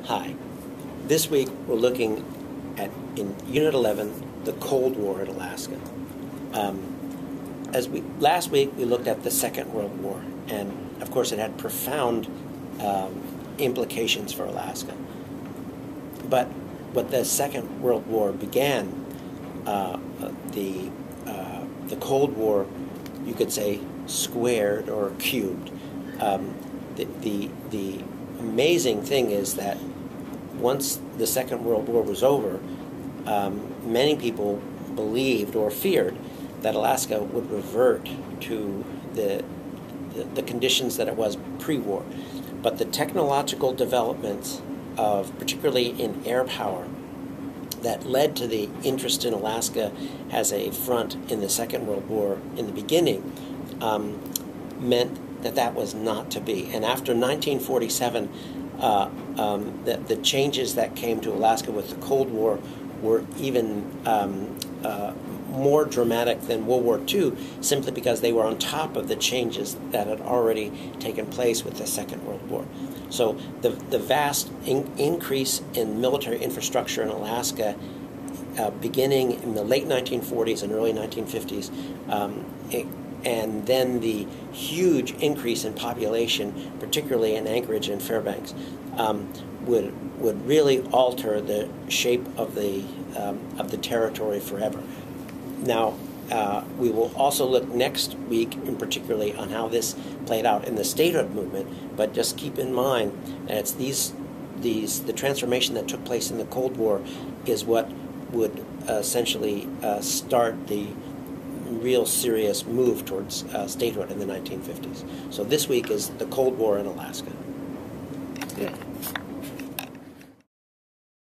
Hi. This week we're looking at, in Unit 11, the Cold War in Alaska. Last week we looked at the Second World War, and of course it had profound implications for Alaska. But what the Second World War began, the Cold War, you could say, squared or cubed. The amazing thing is that once the Second World War was over, many people believed or feared that Alaska would revert to the conditions that it was pre-war. But the technological developments of, particularly in air power, that led to the interest in Alaska as a front in the Second World War in the beginning, meant that was not to be. And after 1947, the changes that came to Alaska with the Cold War were even more dramatic than World War II, simply because they were on top of the changes that had already taken place with the Second World War. So the vast increase in military infrastructure in Alaska, beginning in the late 1940s and early 1950s, and then the huge increase in population, particularly in Anchorage and Fairbanks, would really alter the shape of the territory forever. Now, we will also look next week, in particularly, on how this played out in the statehood movement. But just keep in mind that it's the transformation that took place in the Cold War is what would essentially start the real serious move towards statehood in the 1950s. So this week is the Cold War in Alaska.